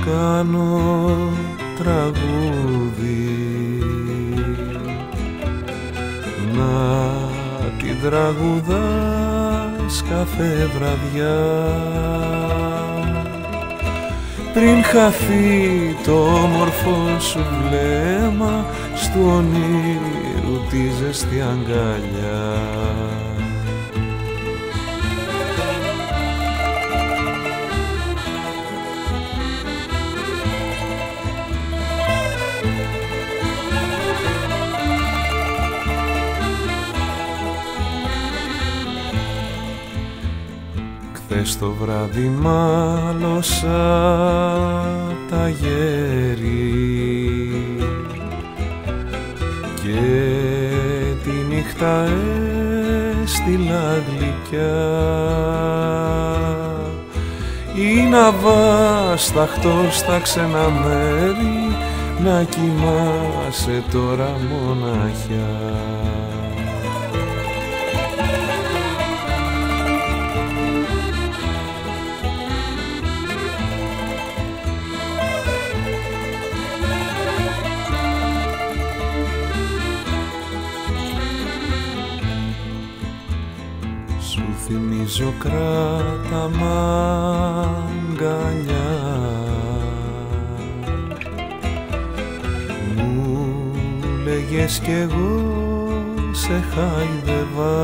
κάνω τραγούδι να την τραγουδάς κάθε βραδιά πριν χαθεί το όμορφο σου βλέμμα στου ονείρου τη ζεστή αγκαλιά. Χθες το βράδυ μάλωσα τα γέρι και τη νύχτα έστειλα γλυκιά είναι αβάσταχτος στα ξένα μέρη να κοιμάσαι τώρα μοναχιά. Θυμίζω κράτα μ' αγκαλιά μου λέγες κι εγώ σε χάιδευα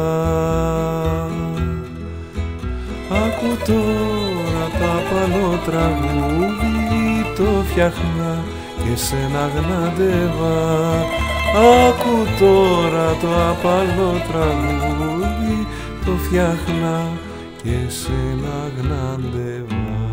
άκου τώρα το απαλό τραγούδι το φτιάχνα και σένα γνάντευα άκου τώρα το απαλό τραγούδι το φτιάχνα και σένα γνάντευα.